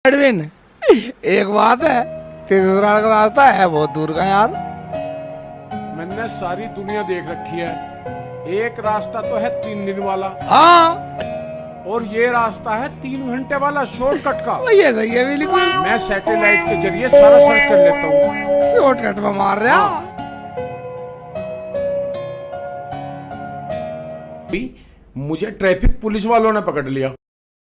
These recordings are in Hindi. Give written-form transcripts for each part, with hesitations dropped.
एडविन, एक बात है, तेरे ससुराल का रास्ता है बहुत दूर का यार। मैंने सारी दुनिया देख रखी है। एक रास्ता तो है 3 दिन वाला, हाँ और ये रास्ता है 3 घंटे वाला शॉर्टकट का। ये सही है बिल्कुल। मैं सैटेलाइट के जरिए सारा सर्च कर लेता हूँ। शॉर्टकट में मार रहा। मुझे ट्रैफिक पुलिस वालों ने पकड़ लिया,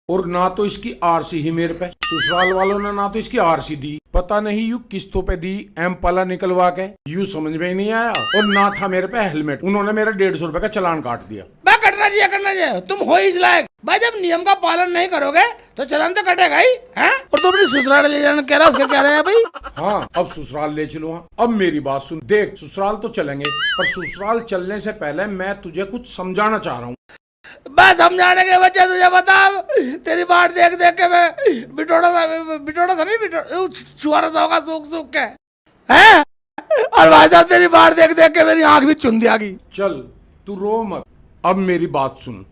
और ना तो इसकी आरसी ही मेरे पे, ससुराल वालों ने ना तो इसकी आरसी दी, पता नहीं यू किस्तों पे दी एम पाला निकलवा के, यू समझ में ही नहीं आया। और ना था मेरे पे हेलमेट, उन्होंने मेरा 150 रुपए का चालान काट दिया। मैं करना चाहिए, तुम हो इस लायक भाई। जब नियम का पालन नहीं करोगे तो चालान तो कटेगा ही है। और तुम अपनी ससुराल ले जाना कह रहा, उसका क्या रहा है भाई? हाँ, अब ससुराल ले चलो। हाँ, अब मेरी बात सुन, देख ससुराल तो चलेंगे, पर ससुराल चलने से पहले मैं तुझे कुछ समझाना चाह रहा हूँ। बस समझाने के बच्चे तुझे बता, तेरी बात देख देख के मैं बिटोड़ा था नहीं, छुआरा सा होगा सूख के हैं। और भाई साहब तेरी बात देख देख के मेरी आंख भी चुंदी आ गई। चल तू रो मत, अब मेरी बात सुन।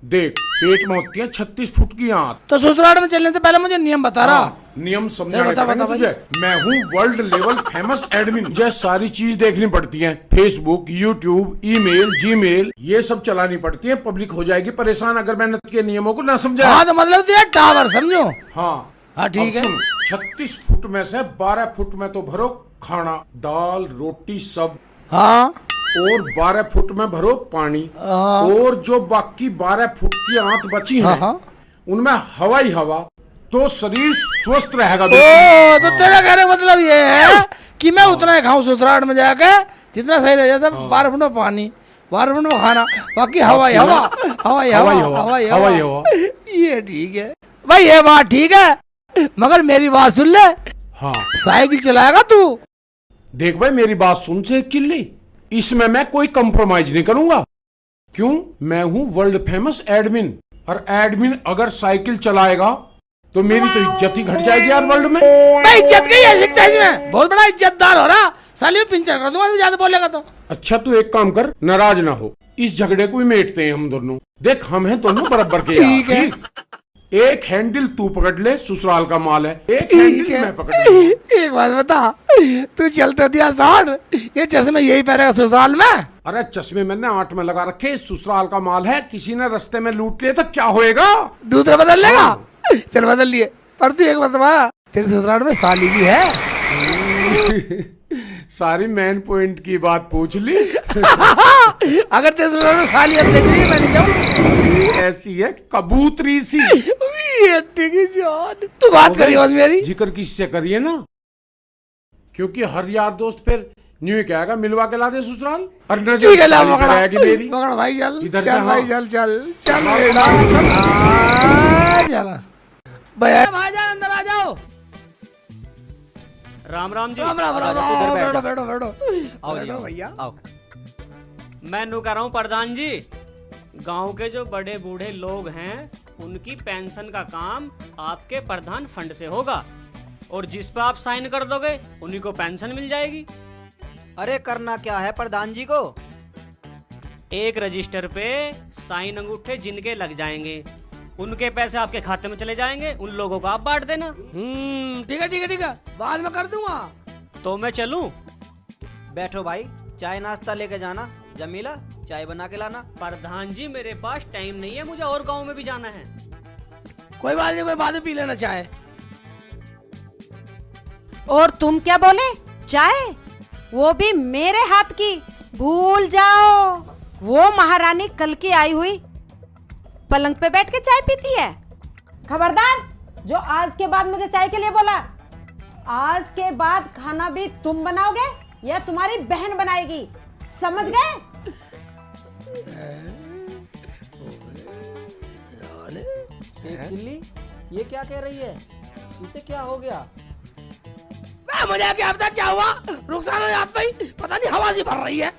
देख, पेट में होती है 36 फुट की आंत। तो ससुराल में चलने से पहले मुझे नियम बता रहा। नियम समझाने पड़ेंगे तुझे। मैं हूँ वर्ल्ड लेवल फेमस एडमिन, मुझे सारी चीज देखनी पड़ती है। फेसबुक, यूट्यूब, ईमेल, जीमेल, ये सब चलानी पड़ती है। पब्लिक हो जाएगी परेशान अगर मैंने के नियमों को ना समझा। हाँ तो मतलब तो यार टावर समझो। हाँ ठीक है। 36 फुट में से 12 फुट में तो भरो खाना, दाल, रोटी, सब। हाँ, और 12 फुट में भरो पानी। और जो बाकी 12 फुट की आंत बची है, उनमें हवा ही हवा, तो शरीर स्वस्थ रहेगा। ओ, तो तेरा कहने का मतलब ये है कि मैं उतना ही खाऊं ससुराल में जाके जितना सही रह जाता। 12 फुट में पानी, 12 फुट में खाना, बाकी हवा ही हवा, हवा ही हवा, हवा ही हवा। ये ठीक है भाई, ये बात ठीक है, मगर मेरी बात सुन ले। हाँ, साइकिल चलाएगा तू? देख भाई, मेरी बात सुन से चिल्ली, इसमें मैं कोई कंप्रोमाइज नहीं करूंगा। क्यों? मैं हूं वर्ल्ड फेमस एडमिन, और एडमिन अगर साइकिल चलाएगा तो मेरी तो इज्जत ही घट जाएगी यार वर्ल्ड में। मैं इज्जत की है सीखता है इसमें, बहुत बड़ा इज्जतदार हो रहा। साली में पिंचर कर दूंगा ज्यादा बोलेगा तो। अच्छा तू एक काम कर, नाराज ना हो, इस झगड़े को ही मेटते हैं हम दोनों। देख, हम हैं दोनों बराबर के यार। ठीक है। एक हैंडल तू पकड़ ले, ससुराल का माल है, एक हैंडल मैं पकड़ लूं। एक बात बता, तू चलते दिया 60, ये चश्मे यही पहनेगा ससुराल में? अरे चश्मे मैंने 8 में लगा रखे, ससुराल का माल है, किसी ने रास्ते में लूट लिया तो क्या होएगा? दूसरा बदल लेगा। चल बदल लिए, पर तू एक बात बता, तेरे ससुराल में साली भी है? सारी मेन पॉइंट की बात पूछ ली। अगर तेरे ससुराल में साली अब ले जाइए, मैं नहीं जाऊँ। ऐसी है कबूतरी सी। तू बात करिए बस मेरी। जिक्र किससे करिए ना, क्योंकि हर यार दोस्त फिर न्यू कहेगा मिलवा के ला दे ससुराल। और नजर साली पे रहेगी मेरी। पकड़ भाई, चल इधर चल से। भाई, चल चल चल भैया, भाईजान अंदर आ जाओ। राम राम जी। राम राम राम, बैठो बैठो बैठो। आओ जी, भैया आओ। मैं नू कह रहा हूँ प्रधान जी, गांव के जो बड़े बूढ़े लोग हैं उनकी पेंशन का काम आपके प्रधान फंड से होगा, और जिस पे आप साइन कर दोगे उन्हीं को पेंशन मिल जाएगी। अरे करना क्या है प्रधान जी को? एक रजिस्टर पे साइन अंगूठे जिनके लग जाएंगे, उनके पैसे आपके खाते में चले जाएंगे, उन लोगों को आप बांट देना। ठीक है ठीक है ठीक है, बाद में कर दूंगा। तो मैं चलूं? बैठो भाई, चाय नाश्ता लेके जाना। जमीला, चाय बना के लाना। प्रधान जी मेरे पास टाइम नहीं है, मुझे और गांव में भी जाना है। कोई बात नहीं, कोई बाद में पी लेना चाहे। और तुम क्या बोले? चाय? वो भी मेरे हाथ की? भूल जाओ, वो महारानी कल की आई हुई पलंग पे बैठ के चाय पीती है। खबरदार, जो आज के बाद मुझे चाय के लिए बोला, आज के बाद खाना भी तुम बनाओगे या तुम्हारी बहन बनाएगी, समझ गए? चिल्ली, ये क्या कह रही है? इसे क्या हो गया? मुझे क्या पता क्या हुआ, रुखसार हो जाता ही पता नहीं, हवा सी भर रही है।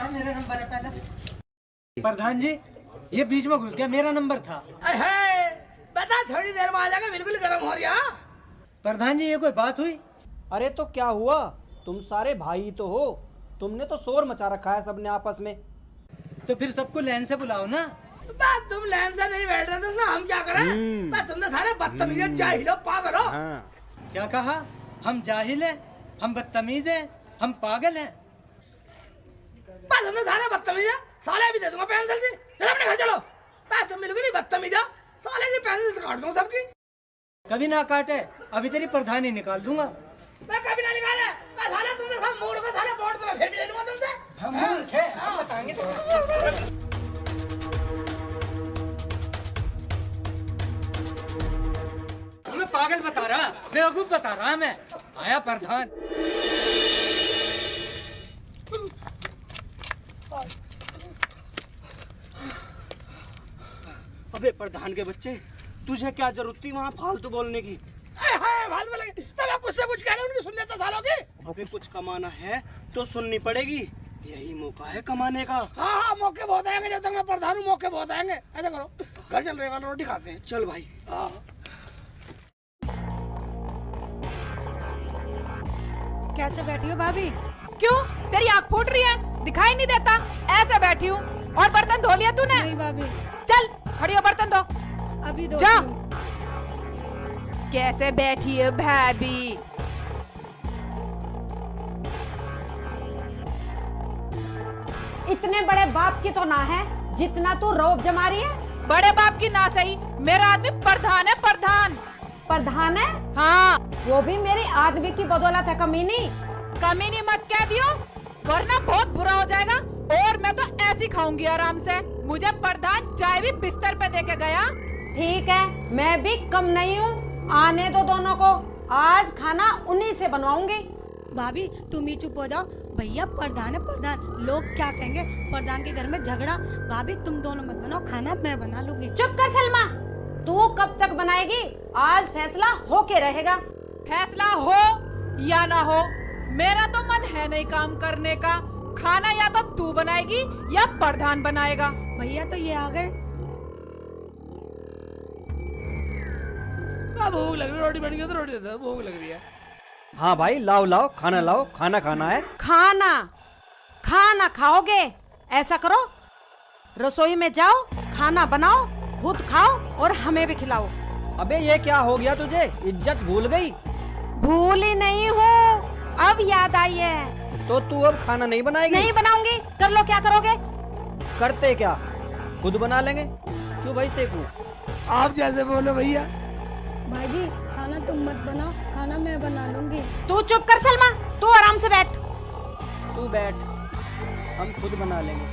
मेरा नंबर है पहले। प्रधान जी, ये बीच में घुस गया, मेरा नंबर था। बता, थोड़ी देर में आ जाएगा, बिल्कुल गर्म हो रहा। प्रधान जी, ये कोई बात हुई? अरे तो क्या हुआ, तुम सारे भाई तो हो, तुमने तो शोर मचा रखा है सबने आपस में। तो फिर सबको लाइन से बुलाओ ना। बस तुम लाइन से नहीं बैठ रहे तो उसमें हम क्या करें? बस तुम तो सारे बदतमीज हैं, जाहिल हो, पागल हो। क्या कहा? हम जाहिल हैं, हम बदतमीज हैं, हम पागल हैं। बस तुम तो सारे बदतमीज हैं, साले भी दे दूंगा पेंसिल से। चलो अपने घर चलो। बस तुम बिल्कुल ही बदतमीज हो, साले की पेंसिल से काट दूंगा सबकी। कभी ना काटे, अभी तेरी प्रधानी निकाल दूंगा। मैं कभी ना निकाले। मैं साले तुमसे सब मूर्ख हो, साले वोट तो मैं फिर भी ले लूंगा तुमसे। हम मूर्ख हैं, हम बताएंगे तुमको। तुम्हें पागल बता रहा, बेवकूफ बता रहा मैं। आया प्रधान। अबे प्रधान के बच्चे, तुझे क्या जरूरत थी वहाँ फालतू बोलने की? फालतू लगे तो मैं कुछ से कुछ कह रहा हूँ, उनकी सुन लेता सालों की। अबे कुछ कमाना है तो सुननी पड़ेगी, यही मौका है कमाने का। हाँ हाँ, मौके बहुत आएंगे, जब तक मैं प्रधान हूँ मौके बहुत आएंगे। ऐसा करो, घर चल रहे वाला रोटी खाते हैं। चल भाई। कैसे बैठी हो भाभी? क्यों, तेरी आँख फूट रही है? दिखाई नहीं देता? ऐसे बैठी हूँ। और बर्तन धो लिया तूने? नहीं भाभी, चल खड़ी हो, बर्तन धो। अभी दो। जा। कैसे बैठी है भाभी? इतने बड़े बाप की तो ना है जितना तू रौब जमा रही है। बड़े बाप की ना सही, मेरा आदमी प्रधान है, प्रधान। प्रधान है? हाँ। वो भी मेरी आदमी की बदौलत है कमीनी। कमीनी मत कह दियो, वरना बहुत बुरा हो जाएगा। और मैं तो ऐसी खाऊंगी आराम से। मुझे प्रधान चाय भी बिस्तर पे देके गया। ठीक है, मैं भी कम नहीं हूँ। आने दो दोनों को, आज खाना उन्हीं से बनवाऊंगी। भाभी तुम ही चुप हो जाओ। भैया प्रधान है प्रधान, लोग क्या कहेंगे? प्रधान के घर में झगड़ा। भाभी तुम दोनों मत बनाओ, खाना मैं बना लूंगी। चुप कर सलमा, तू कब तक बनाएगी? आज फैसला हो के रहेगा। फैसला हो या ना हो, मेरा तो मन है नहीं काम करने का। खाना या तो तू बनाएगी या प्रधान बनाएगा। भैया तो ये आ गए। भूख लग रही है, रोटी बन गई तो रोटी दे दो, भूख लग रही है। हाँ भाई, लाओ लाओ, खाना लाओ, खाना खाना है। खाना खाना खाओगे? ऐसा करो, रसोई में जाओ, खाना बनाओ, खुद खाओ और हमें भी खिलाओ। अबे ये क्या हो गया तुझे? इज्जत भूल गई? भूली नहीं हूँ, अब याद आई है। तो तू अब खाना नहीं बनाएगी? नहीं बनाऊंगी। कर लो, क्या करोगे? करते क्या, खुद बना लेंगे। क्यों भाई सेकू? आप जैसे बोलो भैया। भाई जी खाना तुम मत बनाओ, खाना मैं बना लूंगी। तू चुप कर सलमा, तू आराम से बैठ। तू बैठ, हम खुद बना लेंगे।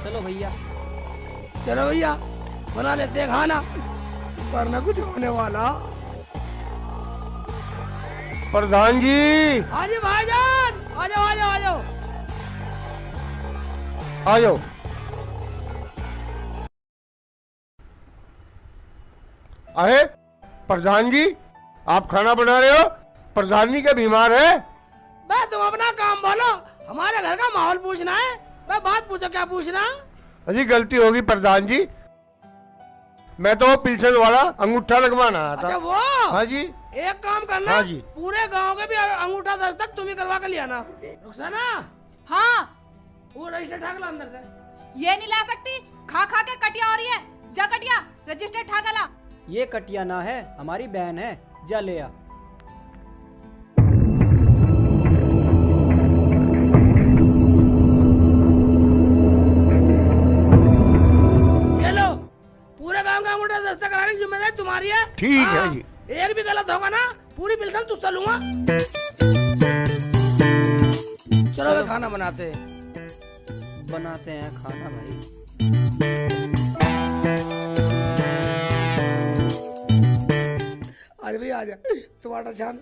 चलो भैया। चलो भैया, बना लेते हैं खाना, वरना कुछ होने वाला। प्रधान जी। हाँ जी भाईजान, आ जाओ आ जाओ आ जाओ। आ जाओ। अरे प्रधान जी, आप खाना बना रहे हो? प्रधान जी क्या बीमार है? बस तुम अपना काम बोलो, हमारे घर का माहौल पूछना है। मैं बात पूछो, क्या पूछना? अजी गलती होगी प्रधान जी, मैं तो पिल्सन वाला अंगूठा लगवाना आया था। अच्छा वो? हाँ जी। एक काम करना, हाँ जी। पूरे गांव के भी अंगूठा दस्तक तुम ही करवा कर लिया ना। रुखसाना, हाँ, वो रजिस्टर ठाक ला अंदर से। ये नहीं ला सकती, खा खा के कटिया हो रही है। जा कटिया, रजिस्टर ठाका ला। ये कटिया ना है, हमारी बहन है। जा ले आ। ये लो, पूरे गांव का अंगूठा दस्तक कराने की जिम्मेदारी तुम्हारी है। ठीक है हाँ, जी। एक भी गलत होगा ना, पूरी पिल्सन तुझसे लूंगा। चलो वे खाना बनाते हैं। बनाते हैं खाना भाई। आज भैया आ जा, टमाटर छान,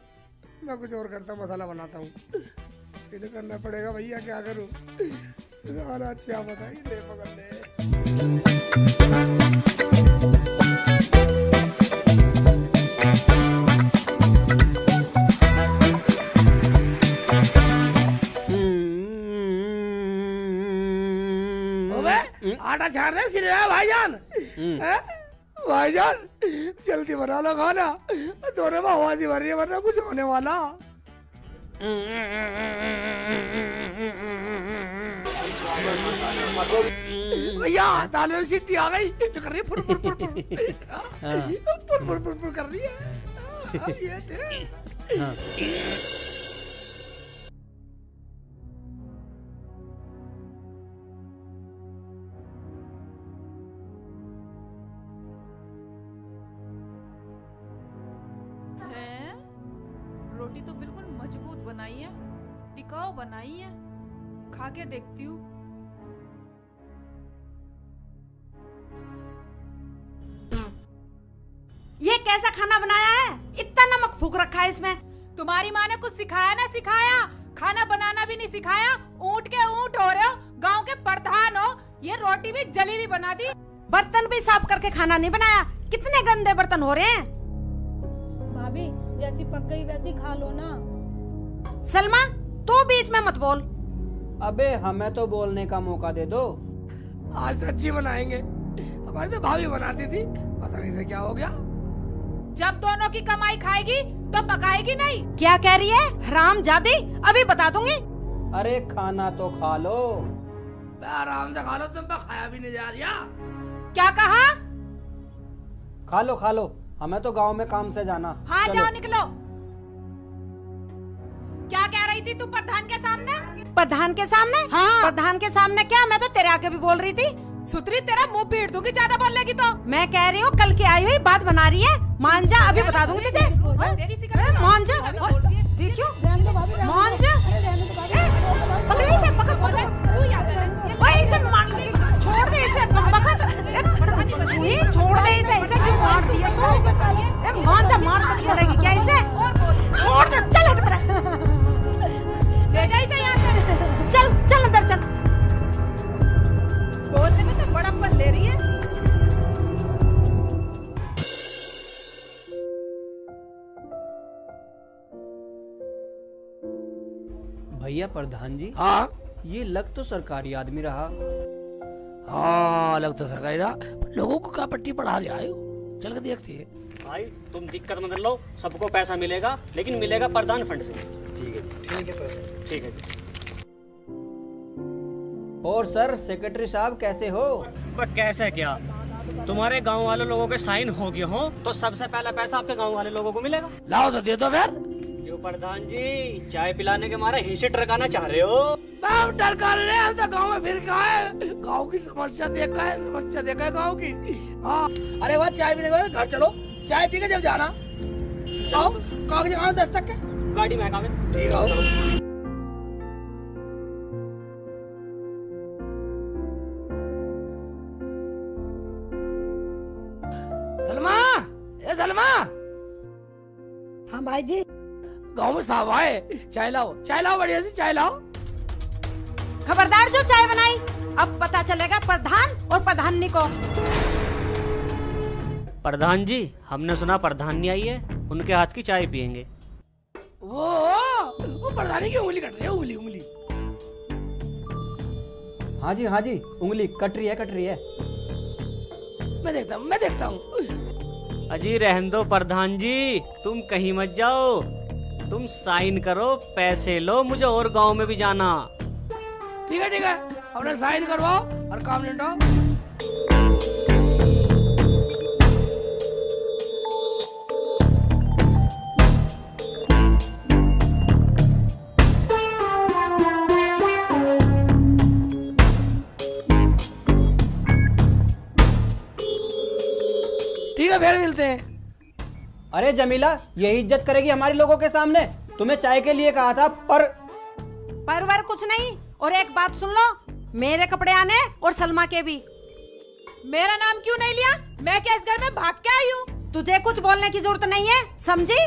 मैं कुछ और करता हूँ, मसाला बनाता हूँ। ये तो करना पड़ेगा भैया, क्या करूँ? खाना अच्छा बताइए, ले पकड़ ले। आटा छान रहे सिर है भाईजान। हैं? भाईजान जल्दी बना लो खाना, दोनों में आवाज ही भर रही है, वरना कुछ होने वाला। भैया दाल में सीटी आ गई, कर रही है फुर फुर फुर फुर फुर फुर फुर फुर कर रही है। ये थे। हैं? रोटी तो बिल्कुल मजबूत बनाई है, टिकाऊ बनाई है, खा के देखती हूँ। ये कैसा खाना बनाया है? इतना नमक फूक रखा है इसमें। तुम्हारी माँ ने कुछ सिखाया ना सिखाया, खाना बनाना भी नहीं सिखाया। ऊँट के ऊँट हो रहे हो, गांव के प्रधान हो, ये रोटी भी जली हुई बना दी। बर्तन भी साफ करके खाना नहीं बनाया। कितने गंदे बर्तन हो रहे हैं। भाभी जैसी पक गई वैसी खा लो ना। सलमा तू बीच में मत बोल। अबे हमें तो बोलने का मौका दे दो। आज सच्ची बनाएंगे, हमारी तो भाभी बनाती थी, पता नहीं से क्या हो गया। जब दोनों की कमाई खाएगी तो पकाएगी नहीं। क्या कह रही है हरामजादी? अभी बता दूंगी। अरे खाना तो खा लो। आराम से खा लो, तुम पे खाया भी नहीं जा रहा। क्या कहा? खा लो, हमें तो गांव में काम से जाना। हाँ चलो। जाओ निकलो। क्या कह रही थी तू प्रधान के सामने? प्रधान के सामने? हाँ। प्रधान के सामने क्या? मैं तो तेरे आके भी बोल रही थी। सुतरी तेरा मुंह पीट दूंगी ज्यादा बोलेगी तो। मैं कह रही हूँ कल की आई हुई बात बना रही है। मान जा, अभी बता दूंगी तुझे। तेरी सी अरे मान जा। देखियो मान जा। पकड़ इसे, पकड़ पकड़। तू याद है भाई इसे मान छोड़ दे इसे। छोड़ दे इसे। इसे क्यों मार दिया तू? मान जा, मार कर छोड़ेगी क्या इसे? छोड़ दे, चल हट मेरा। ले जा इसे यहाँ से। चल चल अंदर चल। बोलने में तो बड़ा पल ले रही है। भैया प्रधान जी, हाँ ये लग तो सरकारी आदमी रहा। हाँ लग तो सरकारी था, लोगों को क्या पट्टी पढ़ा रहा है? चल के देखते हैं। भाई तुम दिक्कत मत लो, सबको पैसा मिलेगा, लेकिन मिलेगा प्रधान फंड से। ठीक है। और सर सेक्रेटरी साहब कैसे हो? वह कैसे क्या, तुम्हारे गांव वाले लोगों के साइन हो गए हो तो सबसे पहला पैसा आपके गांव वाले लोगों को मिलेगा। लाओ तो दे दो फिर। क्यों प्रधान जी, चाय पिलाने के मारे हिस्से टरकाना चाह रहे हो? हम डर कर रहे हैं, हम तो गाँव में फिर कहा है, गाँव की समस्या देखा है गाँव की। हाँ अरे वह चाय पीने के बाद घर चलो, चाय पी के जब जाना। जाओ कागज कागज 10 तक के गाड़ी में कागज। ठीक है। सलमा, ए सलमा, हाँ भाई जी। गाँव में साहब आए, चाय लाओ बढ़िया सी चाय लाओ। खबरदार जो चाय बनाई, अब पता चलेगा प्रधान और प्रधानी को। प्रधान जी, हमने सुना प्रधान आई है, उनके हाथ की चाय पियेंगे। वो प्रधानी की उंगली कट रही है, उंगली। हाँ जी, उंगली कट रही है। मैं देखता हूँ। अजी रहने दो प्रधान जी, तुम कहीं मत जाओ, तुम साइन करो, पैसे लो, मुझे और गांव में भी जाना। ठीक है, अपने साइन करवाओ और काम निपटाओ। ठीक है, फिर मिलते हैं। अरे जमीला, यही इज्जत करेगी हमारे लोगों के सामने? तुम्हें चाय के लिए कहा था पर कुछ नहीं। और एक बात सुन लो, मेरे कपड़े आने और सलमा के भी। मेरा नाम क्यों नहीं लिया? मैं क्या इस घर में भाग के आई हूँ? तुझे कुछ बोलने की जरूरत नहीं है, समझी?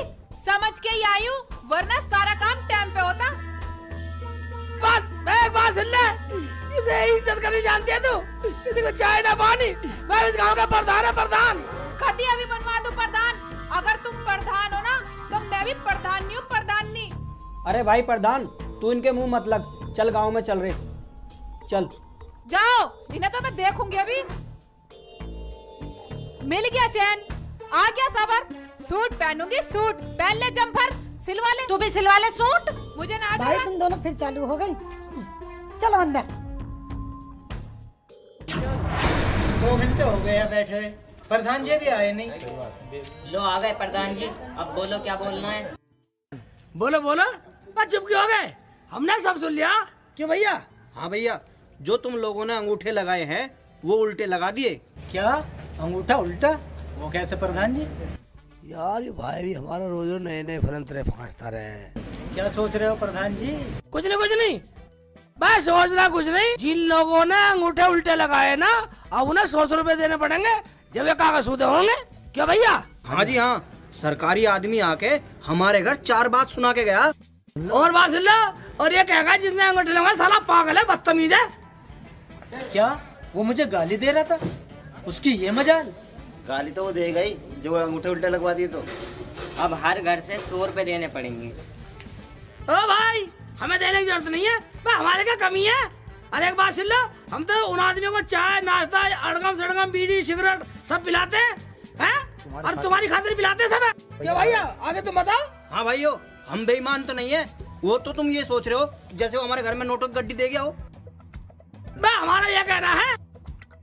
समझ के ही आई हूँ, वरना सारा काम टाइम पे होता। बस मैं एक बात सुन ले, इसे इज्जत करनी जानती है तू? किसी को चाय ना पानी, मैं इस गांव का प्रधान है, प्रधान। कभी अभी बनवा दो प्रधान। अगर तुम प्रधान हो ना, तो मैं भी प्रधान नहीं हूँ, प्रधानी। अरे भाई प्रधान, तू इनके मुंह मत लग, चल गांव में चल रहे, चल। जाओ, इन्हें तो मैं देखूंगी अभी। मिल गया चैन, आ गया सबर। सूट पहनूंगी, सूट पहन ले, जम्पर सिलवा ले। तू भी सिलवा ले सूट। मुझे ना भाई तुम दोनों फिर चालू हो गई। चलो अंदर। 2 घंटे हो गए हैं बैठे हुए, प्रधान जी भी आए नहीं। लो आ गए प्रधान जी, अब बोलो क्या बोलना है। बोलो बोलो, बस चुप क्यों हो गए? हमने सब सुन लिया। क्यों भैया? हाँ भैया, जो तुम लोगों ने अंगूठे लगाए हैं वो उल्टे लगा दिए। क्या अंगूठा उल्टा? वो कैसे प्रधान जी? यार ये भाई भी हमारा रोज रोज नए नए फरंतरे फांसता रहे। क्या सोच रहे हो प्रधान जी? कुछ नहीं, बस सोचना कुछ नहीं। जिन लोगों ने अंगूठे उल्टे लगाए ना, अब उन्हें 100 रुपए देने पड़ेंगे जब ये कागज सूदे होंगे। क्या भैया? हाँ जी हाँ, सरकारी आदमी आके हमारे घर 4 बात सुना के गया। और बात सुन लो, और ये कहेगा जिसने अंगूठे लगाए साला पागल है, बदतमीज है। क्या वो मुझे गाली दे रहा था? उसकी ये मजाल। गाली तो वो देगा ही जो अंगूठे उल्टे लगवा दिए तो। अब हर घर से 100 रुपए देने पड़ेंगे। ओ भाई, हमें देने की जरूरत नहीं है, भाई हमारे क्या कमी है? अरे एक बात सुन लो, हम तो उन आदमियों को चाय नाश्ता अड़गम सड़गम बीड़ी सिगरेट सब पिलाते हैं, और तुम्हारी खातिर पिलाते सब है। क्या भैया आगे तुम बताओ। हाँ भाइयों, हम बेईमान तो नहीं है। वो तो तुम ये सोच रहे हो जैसे वो हमारे घर में नोटों की गड्डी दे गया हो। भाई हमारा ये कहना है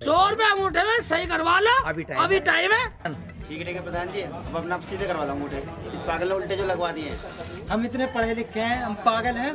100 रुपए अंगूठे में सही करवा लो, अभी टाइम है। ठीक है प्रधान जी, अब अपना सीधे करवा लो अंगूठे। इस पागल ने उल्टे जो लगवा दिए। हम इतने पढ़े लिखे हैं, हम पागल हैं?